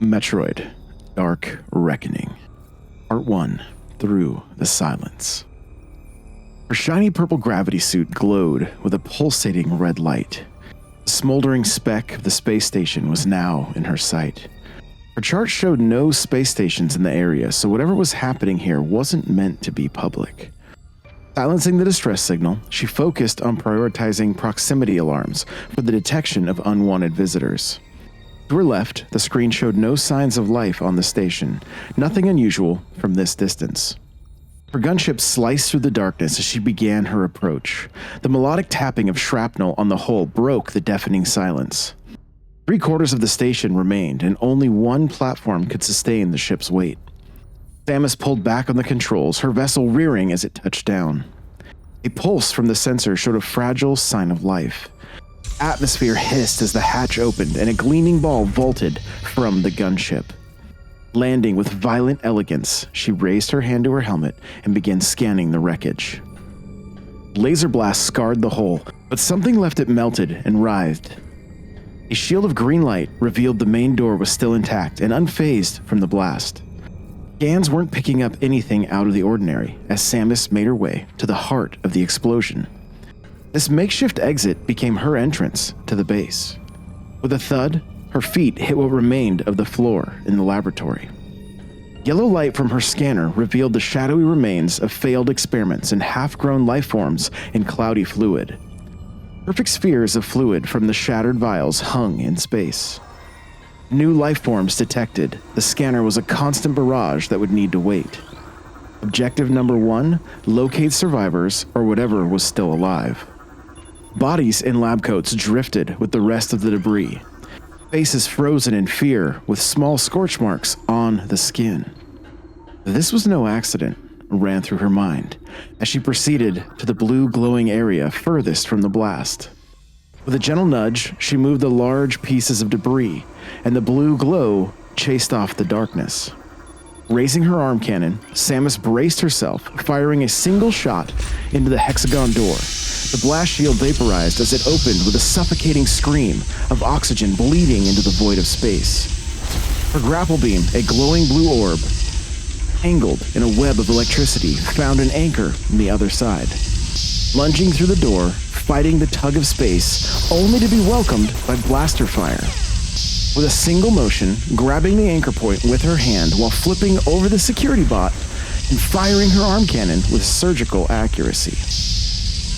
Metroid Dark Reckoning, Part 1, Through the Silence. Her shiny purple gravity suit glowed with a pulsating red light. The smoldering speck of the space station was now in her sight. Her chart showed no space stations in the area, so whatever was happening here wasn't meant to be public. Silencing the distress signal, she focused on prioritizing proximity alarms for the detection of unwanted visitors. To her left, the screen showed no signs of life on the station, nothing unusual from this distance. Her gunship sliced through the darkness as she began her approach. The melodic tapping of shrapnel on the hull broke the deafening silence. 3/4 of the station remained, and only one platform could sustain the ship's weight. Samus pulled back on the controls, her vessel rearing as it touched down. A pulse from the sensor showed a fragile sign of life. Atmosphere hissed as the hatch opened, and a gleaming ball vaulted from the gunship. Landing with violent elegance, she raised her hand to her helmet and began scanning the wreckage. Laser blasts scarred the hull, but something left it melted and writhed. A shield of green light revealed the main door was still intact and unfazed from the blast. Scans weren't picking up anything out of the ordinary as Samus made her way to the heart of the explosion. This makeshift exit became her entrance to the base. With a thud, her feet hit what remained of the floor in the laboratory. Yellow light from her scanner revealed the shadowy remains of failed experiments and half-grown life forms in cloudy fluid. Perfect spheres of fluid from the shattered vials hung in space. New life forms detected. The scanner was a constant barrage that would need to wait. Objective number 1, locate survivors or whatever was still alive. Bodies in lab coats drifted with the rest of the debris. Faces frozen in fear with small scorch marks on the skin. This was no accident, ran through her mind as she proceeded to the blue glowing area furthest from the blast. With a gentle nudge, she moved the large pieces of debris, and the blue glow chased off the darkness. Raising her arm cannon, Samus braced herself, firing a single shot into the hexagon door. The blast shield vaporized as it opened with a suffocating scream of oxygen bleeding into the void of space. Her grapple beam, a glowing blue orb, tangled in a web of electricity, found an anchor on the other side. Lunging through the door, fighting the tug of space, only to be welcomed by blaster fire. With a single motion, grabbing the anchor point with her hand while flipping over the security bot and firing her arm cannon with surgical accuracy.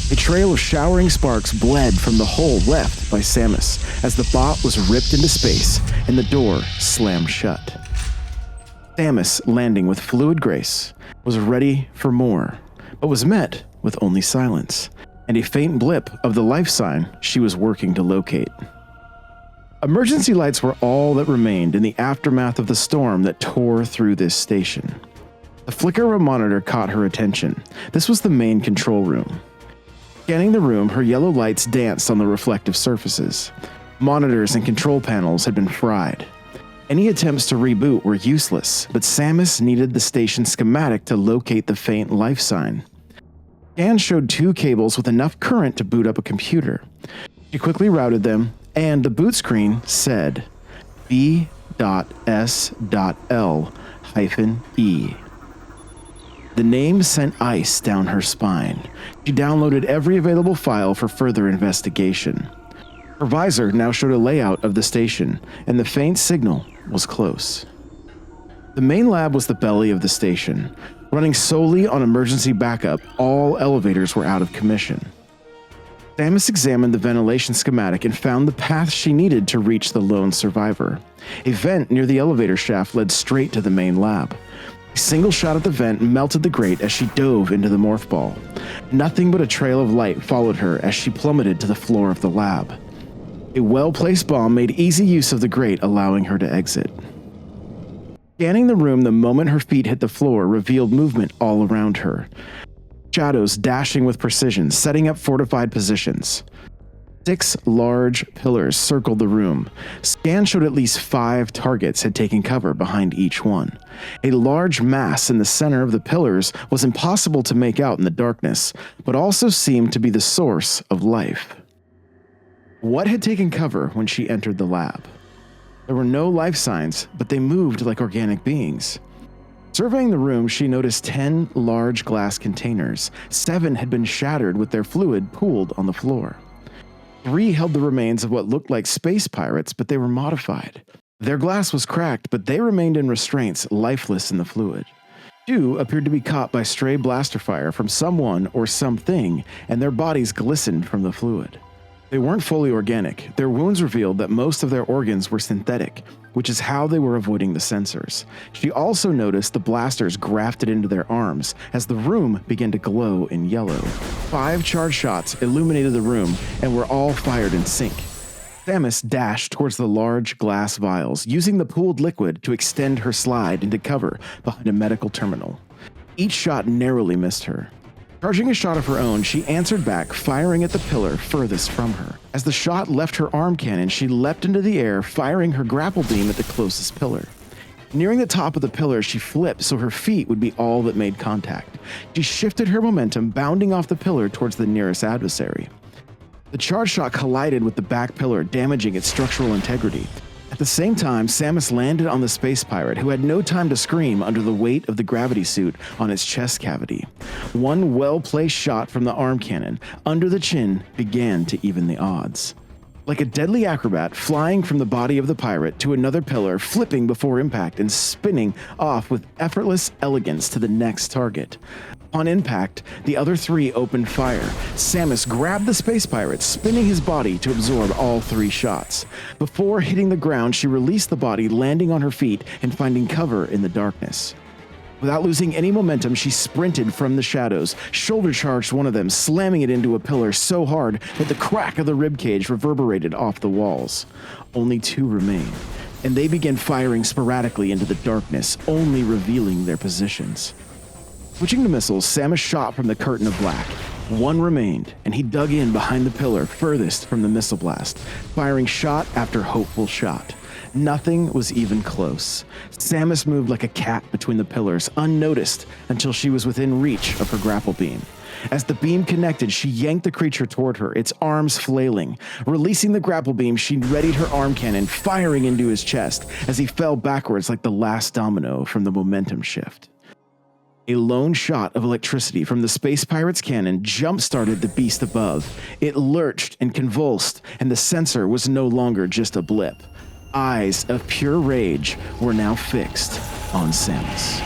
A trail of showering sparks bled from the hole left by Samus as the bot was ripped into space and the door slammed shut. Samus, landing with fluid grace, was ready for more, but was met with only silence and a faint blip of the life sign she was working to locate. Emergency lights were all that remained in the aftermath of the storm that tore through this station. The flicker of a monitor caught her attention. This was the main control room. Scanning the room, her yellow lights danced on the reflective surfaces. Monitors and control panels had been fried. Any attempts to reboot were useless, but Samus needed the station schematic to locate the faint life sign. Scan showed 2 cables with enough current to boot up a computer. She quickly routed them, and the boot screen said B.S.L-E. The name sent ice down her spine. She downloaded every available file for further investigation. Her visor now showed a layout of the station, and the faint signal was close. The main lab was the belly of the station. Running solely on emergency backup, all elevators were out of commission. Samus examined the ventilation schematic and found the path she needed to reach the lone survivor. A vent near the elevator shaft led straight to the main lab. A single shot at the vent melted the grate as she dove into the morph ball. Nothing but a trail of light followed her as she plummeted to the floor of the lab. A well-placed bomb made easy use of the grate, allowing her to exit. Scanning the room the moment her feet hit the floor revealed movement all around her. Shadows dashing with precision, setting up fortified positions. 6 large pillars circled the room. Scan showed at least 5 targets had taken cover behind each one. A large mass in the center of the pillars was impossible to make out in the darkness, but also seemed to be the source of life. What had taken cover when she entered the lab? There were no life signs, but they moved like organic beings. Surveying the room, she noticed 10 large glass containers. 7 had been shattered with their fluid pooled on the floor. 3 held the remains of what looked like space pirates, but they were modified. Their glass was cracked, but they remained in restraints, lifeless in the fluid. 2 appeared to be caught by stray blaster fire from someone or something, and their bodies glistened from the fluid. They weren't fully organic. Their wounds revealed that most of their organs were synthetic, which is how they were avoiding the sensors. She also noticed the blasters grafted into their arms as the room began to glow in yellow. 5 charged shots illuminated the room and were all fired in sync. Samus dashed towards the large glass vials, using the pooled liquid to extend her slide into cover behind a medical terminal. Each shot narrowly missed her. Charging a shot of her own, she answered back, firing at the pillar furthest from her. As the shot left her arm cannon, she leapt into the air, firing her grapple beam at the closest pillar. Nearing the top of the pillar, she flipped so her feet would be all that made contact. She shifted her momentum, bounding off the pillar towards the nearest adversary. The charge shot collided with the back pillar, damaging its structural integrity. At the same time, Samus landed on the space pirate, who had no time to scream under the weight of the gravity suit on its chest cavity. One well-placed shot from the arm cannon under the chin began to even the odds. Like a deadly acrobat, flying from the body of the pirate to another pillar, flipping before impact and spinning off with effortless elegance to the next target. On impact, the other 3 opened fire. Samus grabbed the space pirate, spinning his body to absorb all 3 shots. Before hitting the ground, she released the body, landing on her feet and finding cover in the darkness. Without losing any momentum, she sprinted from the shadows, shoulder-charged one of them, slamming it into a pillar so hard that the crack of the ribcage reverberated off the walls. Only 2 remained, and they began firing sporadically into the darkness, only revealing their positions. Switching to missiles, Samus shot from the curtain of black. 1 remained, and he dug in behind the pillar furthest from the missile blast, firing shot after hopeful shot. Nothing was even close. Samus moved like a cat between the pillars, unnoticed until she was within reach of her grapple beam. As the beam connected, she yanked the creature toward her, its arms flailing. Releasing the grapple beam, she readied her arm cannon, firing into his chest as he fell backwards like the last domino from the momentum shift. A lone shot of electricity from the space pirate's cannon jump-started the beast above. It lurched and convulsed, and the sensor was no longer just a blip. Eyes of pure rage were now fixed on Samus.